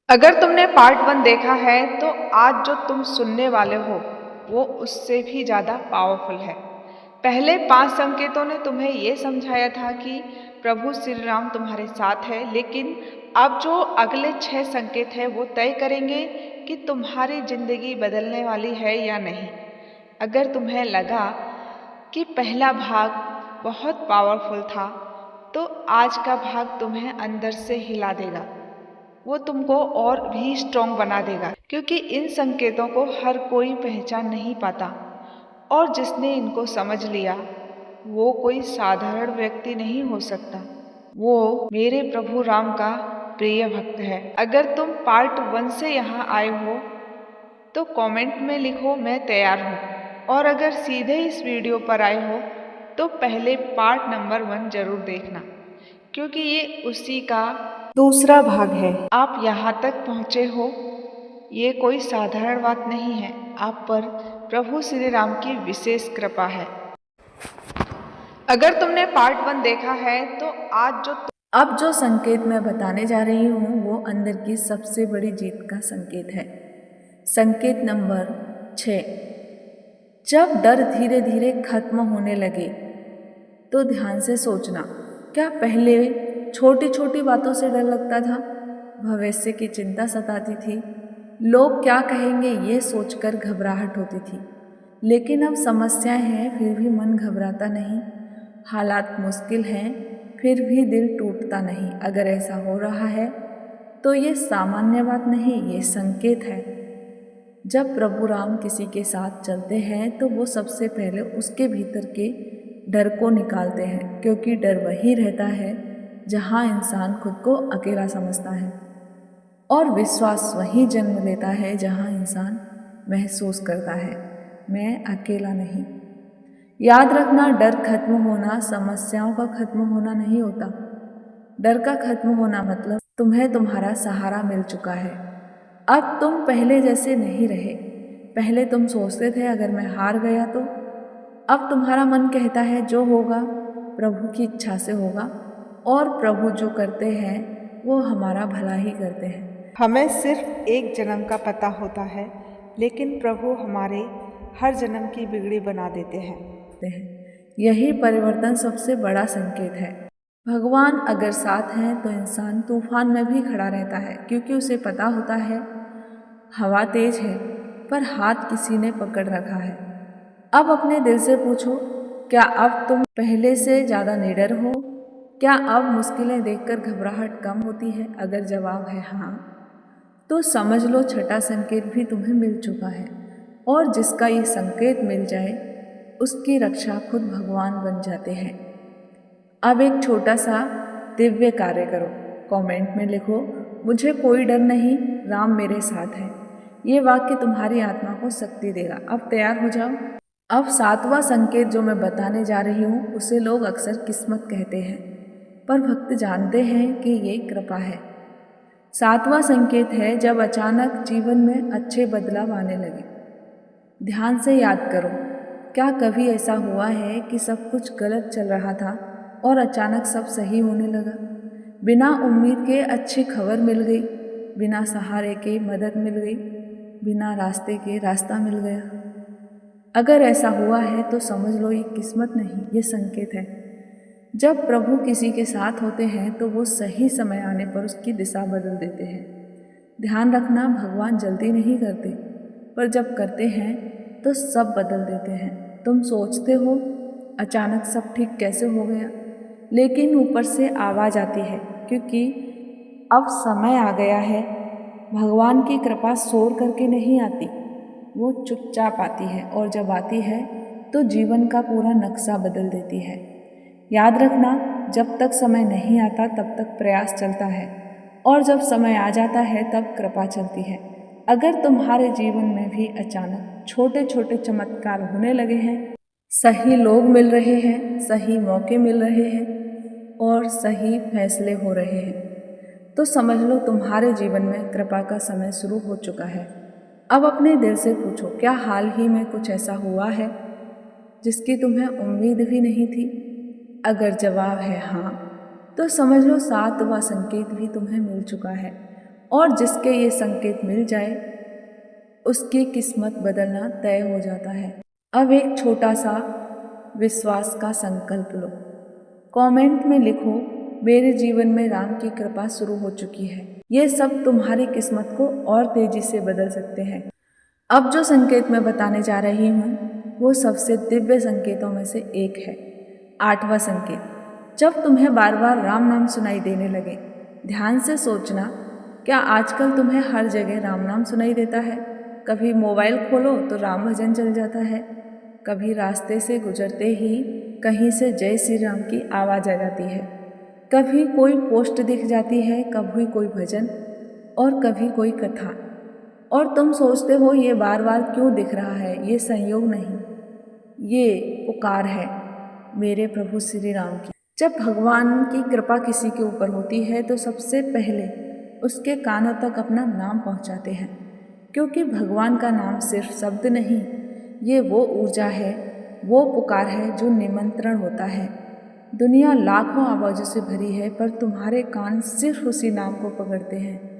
अगर तुमने पार्ट 1 देखा है तो आज जो तुम सुनने वाले हो वो उससे भी ज़्यादा पावरफुल है। पहले 5 संकेतों ने तुम्हें ये समझाया था कि प्रभु श्री राम तुम्हारे साथ है, लेकिन अब जो अगले 6 संकेत है वो तय करेंगे कि तुम्हारी ज़िंदगी बदलने वाली है या नहीं। अगर तुम्हें लगा कि पहला भाग बहुत पावरफुल था, तो आज का भाग तुम्हें अंदर से हिला देगा। वो तुमको और भी स्ट्रॉन्ग बना देगा, क्योंकि इन संकेतों को हर कोई पहचान नहीं पाता और जिसने इनको समझ लिया वो कोई साधारण व्यक्ति नहीं हो सकता। वो मेरे प्रभु राम का प्रिय भक्त है। अगर तुम पार्ट 1 से यहाँ आए हो तो कमेंट में लिखो मैं तैयार हूँ, और अगर सीधे इस वीडियो पर आए हो तो पहले पार्ट नंबर 1 जरूर देखना, क्योंकि ये उसी का दूसरा भाग है। आप यहाँ तक पहुँचे हो, ये कोई साधारण बात नहीं है, आप पर प्रभु श्री राम की विशेष कृपा है। अगर तुमने पार्ट 1 देखा है तो अब जो संकेत मैं बताने जा रही हूँ वो अंदर की सबसे बड़ी जीत का संकेत है। संकेत नंबर 6। जब डर धीरे धीरे खत्म होने लगे तो ध्यान से सोचना, क्या पहले छोटी छोटी बातों से डर लगता था? भविष्य की चिंता सताती थी, लोग क्या कहेंगे ये सोचकर घबराहट होती थी। लेकिन अब समस्याएं हैं फिर भी मन घबराता नहीं, हालात मुश्किल हैं फिर भी दिल टूटता नहीं। अगर ऐसा हो रहा है तो ये सामान्य बात नहीं, ये संकेत है। जब प्रभु राम किसी के साथ चलते हैं तो वो सबसे पहले उसके भीतर के डर को निकालते हैं, क्योंकि डर वही रहता है जहाँ इंसान खुद को अकेला समझता है, और विश्वास वही जन्म लेता है जहाँ इंसान महसूस करता है मैं अकेला नहीं। याद रखना, डर खत्म होना समस्याओं का खत्म होना नहीं होता। डर का खत्म होना मतलब तुम्हें तुम्हारा सहारा मिल चुका है। अब तुम पहले जैसे नहीं रहे। पहले तुम सोचते थे अगर मैं हार गया तो, अब तुम्हारा मन कहता है जो होगा प्रभु की इच्छा से होगा, और प्रभु जो करते हैं वो हमारा भला ही करते हैं। हमें सिर्फ एक जन्म का पता होता है, लेकिन प्रभु हमारे हर जन्म की बिगड़ी बना देते हैं। यही परिवर्तन सबसे बड़ा संकेत है। भगवान अगर साथ हैं तो इंसान तूफान में भी खड़ा रहता है, क्योंकि उसे पता होता है हवा तेज है पर हाथ किसी ने पकड़ रखा है। अब अपने दिल से पूछो, क्या अब तुम पहले से ज़्यादा निडर हो? क्या अब मुश्किलें देखकर घबराहट कम होती है? अगर जवाब है हाँ, तो समझ लो छठा संकेत भी तुम्हें मिल चुका है, और जिसका ये संकेत मिल जाए उसकी रक्षा खुद भगवान बन जाते हैं। अब एक छोटा सा दिव्य कार्य करो। कमेंट में लिखो, मुझे कोई डर नहीं, राम मेरे साथ है। ये वाक्य तुम्हारी आत्मा को शक्ति देगा। अब तैयार हो जाओ। अब 7वां संकेत जो मैं बताने जा रही हूँ उसे लोग अक्सर किस्मत कहते हैं, पर भक्त जानते हैं कि ये कृपा है। 7वां संकेत है जब अचानक जीवन में अच्छे बदलाव आने लगे। ध्यान से याद करो, क्या कभी ऐसा हुआ है कि सब कुछ गलत चल रहा था और अचानक सब सही होने लगा? बिना उम्मीद के अच्छी खबर मिल गई, बिना सहारे के मदद मिल गई, बिना रास्ते के रास्ता मिल गया। अगर ऐसा हुआ है तो समझ लो ये किस्मत नहीं, ये संकेत है। जब प्रभु किसी के साथ होते हैं तो वो सही समय आने पर उसकी दिशा बदल देते हैं। ध्यान रखना, भगवान जल्दी नहीं करते, पर जब करते हैं तो सब बदल देते हैं। तुम सोचते हो अचानक सब ठीक कैसे हो गया, लेकिन ऊपर से आवाज़ आती है, क्योंकि अब समय आ गया है। भगवान की कृपा शोर करके नहीं आती, वो चुपचाप आती है, और जब आती है तो जीवन का पूरा नक्शा बदल देती है। याद रखना, जब तक समय नहीं आता तब तक प्रयास चलता है, और जब समय आ जाता है तब कृपा चलती है। अगर तुम्हारे जीवन में भी अचानक छोटे छोटे चमत्कार होने लगे हैं, सही लोग मिल रहे हैं, सही मौके मिल रहे हैं और सही फैसले हो रहे हैं, तो समझ लो तुम्हारे जीवन में कृपा का समय शुरू हो चुका है। अब अपने दिल से पूछो, क्या हाल ही में कुछ ऐसा हुआ है जिसकी तुम्हें उम्मीद भी नहीं थी? अगर जवाब है हाँ, तो समझ लो 7वां संकेत भी तुम्हें मिल चुका है, और जिसके ये संकेत मिल जाए उसकी किस्मत बदलना तय हो जाता है। अब एक छोटा सा विश्वास का संकल्प लो। कमेंट में लिखो, मेरे जीवन में राम की कृपा शुरू हो चुकी है। ये सब तुम्हारी किस्मत को और तेजी से बदल सकते हैं। अब जो संकेत मैं बताने जा रही हूँ वो सबसे दिव्य संकेतों में से एक है। 8वां संकेत, जब तुम्हें बार बार राम नाम सुनाई देने लगे, ध्यान से सोचना, क्या आजकल तुम्हें हर जगह राम नाम सुनाई देता है? कभी मोबाइल खोलो तो राम भजन चल जाता है, कभी रास्ते से गुजरते ही कहीं से जय श्री राम की आवाज़ आ जाती है, कभी कोई पोस्ट दिख जाती है, कभी कोई भजन और कभी कोई कथा। और तुम सोचते हो ये बार बार क्यों दिख रहा है? ये संयोग नहीं, ये पुकार है मेरे प्रभु श्री राम की। जब भगवान की कृपा किसी के ऊपर होती है तो सबसे पहले उसके कानों तक अपना नाम पहुंचाते हैं, क्योंकि भगवान का नाम सिर्फ शब्द नहीं, ये वो ऊर्जा है, वो पुकार है जो निमंत्रण होता है। दुनिया लाखों आवाज़ों से भरी है, पर तुम्हारे कान सिर्फ उसी नाम को पकड़ते हैं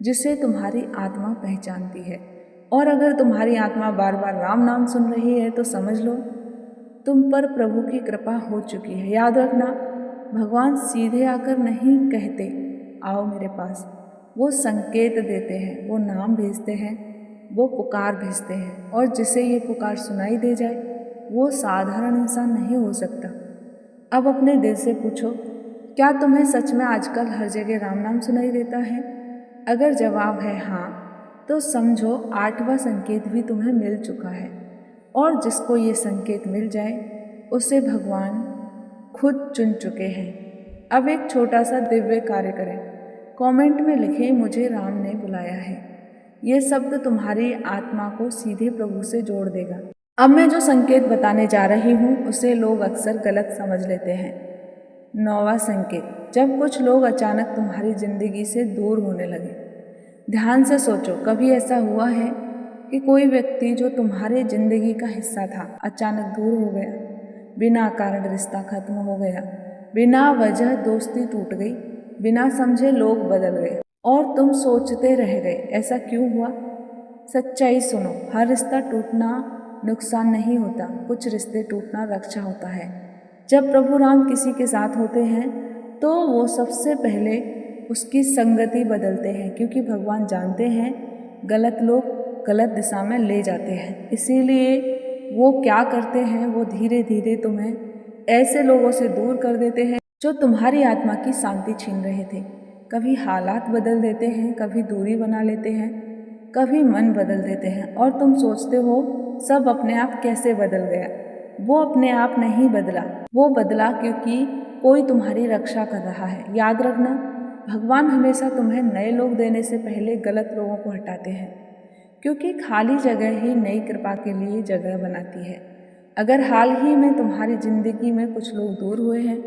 जिसे तुम्हारी आत्मा पहचानती है। और अगर तुम्हारी आत्मा बार बार राम नाम सुन रही है तो समझ लो तुम पर प्रभु की कृपा हो चुकी है। याद रखना, भगवान सीधे आकर नहीं कहते आओ मेरे पास, वो संकेत देते हैं, वो नाम भेजते हैं, वो पुकार भेजते हैं। और जिसे ये पुकार सुनाई दे जाए वो साधारण इंसान नहीं हो सकता। अब अपने दिल से पूछो, क्या तुम्हें सच में आजकल हर जगह राम नाम सुनाई देता है? अगर जवाब है हाँ, तो समझो 8वां संकेत भी तुम्हें मिल चुका है। और जिसको ये संकेत मिल जाए उसे भगवान खुद चुन चुके हैं। अब एक छोटा सा दिव्य कार्य करें। कमेंट में लिखें, मुझे राम ने बुलाया है। ये शब्द तुम्हारी आत्मा को सीधे प्रभु से जोड़ देगा। अब मैं जो संकेत बताने जा रही हूँ उसे लोग अक्सर गलत समझ लेते हैं। 9वां संकेत, जब कुछ लोग अचानक तुम्हारी जिंदगी से दूर होने लगे। ध्यान से सोचो, कभी ऐसा हुआ है कि कोई व्यक्ति जो तुम्हारे जिंदगी का हिस्सा था अचानक दूर हो गया? बिना कारण रिश्ता खत्म हो गया, बिना वजह दोस्ती टूट गई, बिना समझे लोग बदल गए और तुम सोचते रह गए ऐसा क्यों हुआ? सच्चाई सुनो, हर रिश्ता टूटना नुकसान नहीं होता, कुछ रिश्ते टूटना रक्षा होता है। जब प्रभु राम किसी के साथ होते हैं तो वो सबसे पहले उसकी संगति बदलते हैं, क्योंकि भगवान जानते हैं गलत लोग गलत दिशा में ले जाते हैं। इसीलिए वो क्या करते हैं, वो धीरे धीरे तुम्हें ऐसे लोगों से दूर कर देते हैं जो तुम्हारी आत्मा की शांति छीन रहे थे। कभी हालात बदल देते हैं, कभी दूरी बना लेते हैं, कभी मन बदल देते हैं और तुम सोचते हो सब अपने आप कैसे बदल गया। वो अपने आप नहीं बदला, वो बदला क्योंकि कोई तुम्हारी रक्षा कर रहा है। याद रखना, भगवान हमेशा तुम्हें नए लोग देने से पहले गलत लोगों को हटाते हैं, क्योंकि खाली जगह ही नई कृपा के लिए जगह बनाती है। अगर हाल ही में तुम्हारी जिंदगी में कुछ लोग दूर हुए हैं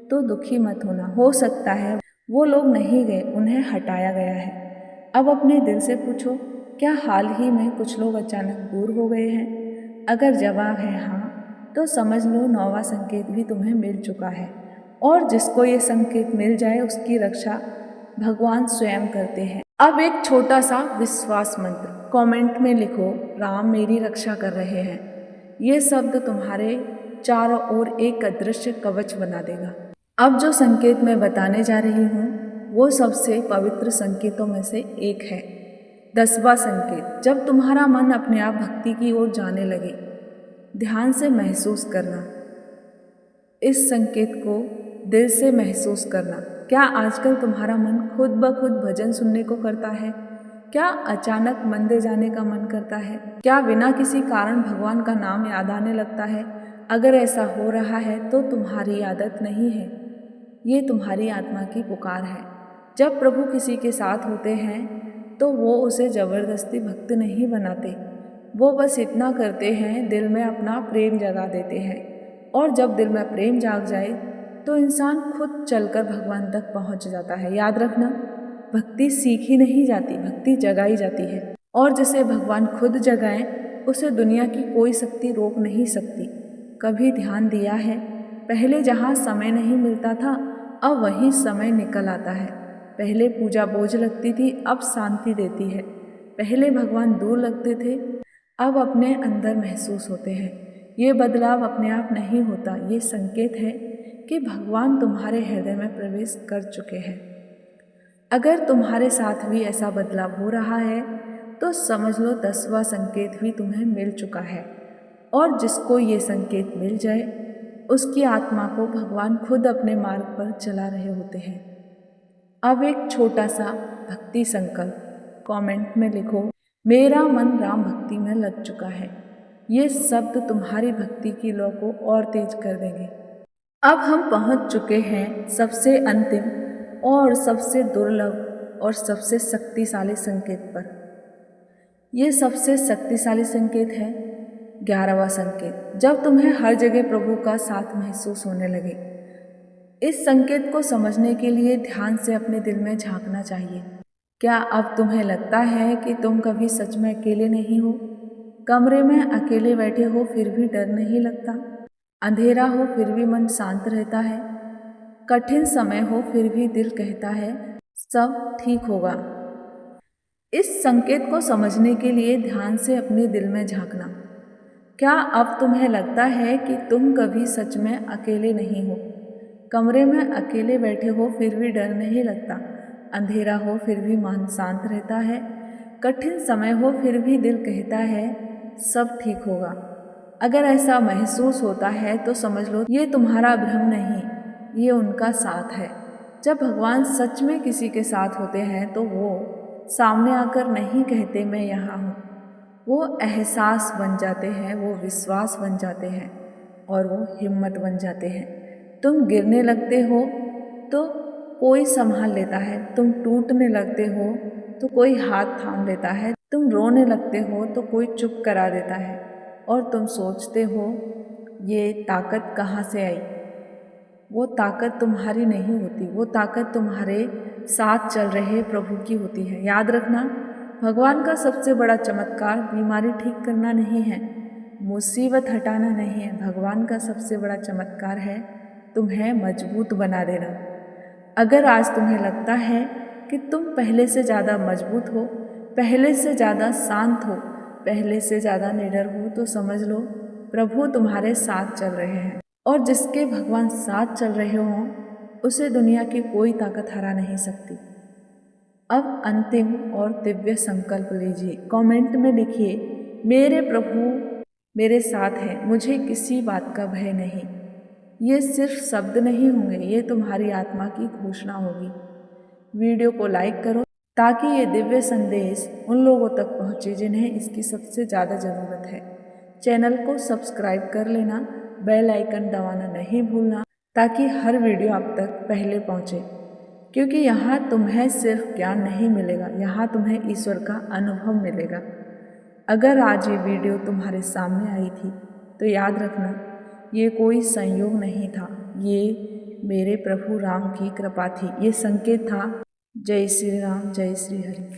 तो दुखी मत होना, हो सकता है वो लोग नहीं गए, उन्हें हटाया गया है। अब अपने दिल से पूछो, क्या हाल ही में कुछ लोग अचानक दूर हो गए हैं? अगर जवाब है हाँ, तो समझ लो 9वां संकेत भी तुम्हें मिल चुका है। और जिसको ये संकेत मिल जाए उसकी रक्षा भगवान स्वयं करते हैं। अब एक छोटा सा विश्वास मंत्र कमेंट में लिखो, राम मेरी रक्षा कर रहे हैं। ये शब्द तुम्हारे चारों ओर एक अदृश्य कवच बना देगा। अब जो संकेत मैं बताने जा रही हूँ वो सबसे पवित्र संकेतों में से एक है। 10वां संकेत, जब तुम्हारा मन अपने आप भक्ति की ओर जाने लगे, ध्यान से महसूस करना। इस संकेत को दिल से महसूस करना। क्या आजकल तुम्हारा मन खुद ब खुद भजन सुनने को करता है? क्या अचानक मंदिर जाने का मन करता है? क्या बिना किसी कारण भगवान का नाम याद आने लगता है? अगर ऐसा हो रहा है तो तुम्हारी आदत नहीं है, ये तुम्हारी आत्मा की पुकार है। जब प्रभु किसी के साथ होते हैं तो वो उसे जबरदस्ती भक्त नहीं बनाते, वो बस इतना करते हैं, दिल में अपना प्रेम जगा देते हैं। और जब दिल में प्रेम जाग जाए तो इंसान खुद चलकर भगवान तक पहुंच जाता है। याद रखना, भक्ति सीखी नहीं जाती, भक्ति जगाई जाती है। और जिसे भगवान खुद जगाएं उसे दुनिया की कोई शक्ति रोक नहीं सकती। कभी ध्यान दिया है, पहले जहाँ समय नहीं मिलता था अब वहीं समय निकल आता है। पहले पूजा बोझ लगती थी, अब शांति देती है। पहले भगवान दूर लगते थे, अब अपने अंदर महसूस होते हैं। ये बदलाव अपने आप नहीं होता, ये संकेत है कि भगवान तुम्हारे हृदय में प्रवेश कर चुके हैं। अगर तुम्हारे साथ भी ऐसा बदलाव हो रहा है तो समझ लो 10वां संकेत भी तुम्हें मिल चुका है। और जिसको ये संकेत मिल जाए उसकी आत्मा को भगवान खुद अपने मार्ग पर चला रहे होते हैं। अब एक छोटा सा भक्ति संकल्प कमेंट में लिखो, मेरा मन राम भक्ति में लग चुका है। ये शब्द तुम्हारी भक्ति की लौ को और तेज कर देंगे। अब हम पहुंच चुके हैं सबसे अंतिम और सबसे दुर्लभ और सबसे शक्तिशाली संकेत पर। यह सबसे शक्तिशाली संकेत है 11वां संकेत, जब तुम्हें हर जगह प्रभु का साथ महसूस होने लगे। इस संकेत को समझने के लिए ध्यान से अपने दिल में झांकना चाहिए। क्या अब तुम्हें लगता है कि तुम कभी सच में अकेले नहीं हो? कमरे में अकेले बैठे हो फिर भी डर नहीं लगता? अंधेरा हो फिर भी मन शांत रहता है? कठिन समय हो फिर भी दिल कहता है सब ठीक होगा? इस संकेत को समझने के लिए ध्यान से अपने दिल में झांकना। क्या अब तुम्हें लगता है कि तुम कभी सच में अकेले नहीं हो? कमरे में अकेले बैठे हो फिर भी डर नहीं लगता? अंधेरा हो फिर भी मन शांत रहता है? कठिन समय हो फिर भी दिल कहता है सब ठीक होगा? अगर ऐसा महसूस होता है तो समझ लो ये तुम्हारा भ्रम नहीं, ये उनका साथ है। जब भगवान सच में किसी के साथ होते हैं तो वो सामने आकर नहीं कहते मैं यहाँ हूँ, वो एहसास बन जाते हैं, वो विश्वास बन जाते हैं और वो हिम्मत बन जाते हैं। तुम गिरने लगते हो तो कोई संभाल लेता है, तुम टूटने लगते हो तो कोई हाथ थाम लेता है, तुम रोने लगते हो तो कोई चुप करा देता है और तुम सोचते हो ये ताकत कहाँ से आई। वो ताकत तुम्हारी नहीं होती, वो ताकत तुम्हारे साथ चल रहे प्रभु की होती है। याद रखना, भगवान का सबसे बड़ा चमत्कार बीमारी ठीक करना नहीं है, मुसीबत हटाना नहीं है। भगवान का सबसे बड़ा चमत्कार है तुम्हें मजबूत बना देना। अगर आज तुम्हें लगता है कि तुम पहले से ज़्यादा मजबूत हो, पहले से ज़्यादा शांत हो, पहले से ज़्यादा निडर हो, तो समझ लो प्रभु तुम्हारे साथ चल रहे हैं। और जिसके भगवान साथ चल रहे हों उसे दुनिया की कोई ताकत हरा नहीं सकती। अब अंतिम और दिव्य संकल्प लीजिए। कमेंट में लिखिए, मेरे प्रभु मेरे साथ हैं, मुझे किसी बात का भय नहीं। ये सिर्फ शब्द नहीं होंगे, ये तुम्हारी आत्मा की घोषणा होगी। वीडियो को लाइक करो ताकि ये दिव्य संदेश उन लोगों तक पहुँचे जिन्हें इसकी सबसे ज़्यादा ज़रूरत है। चैनल को सब्सक्राइब कर लेना, बेल आइकन दबाना नहीं भूलना ताकि हर वीडियो आप तक पहले पहुँचे। क्योंकि यहाँ तुम्हें सिर्फ ज्ञान नहीं मिलेगा, यहाँ तुम्हें ईश्वर का अनुभव मिलेगा। अगर आज ये वीडियो तुम्हारे सामने आई थी तो याद रखना ये कोई संयोग नहीं था, ये मेरे प्रभु राम की कृपा थी, ये संकेत था। जय श्री राम, जय श्री हरि।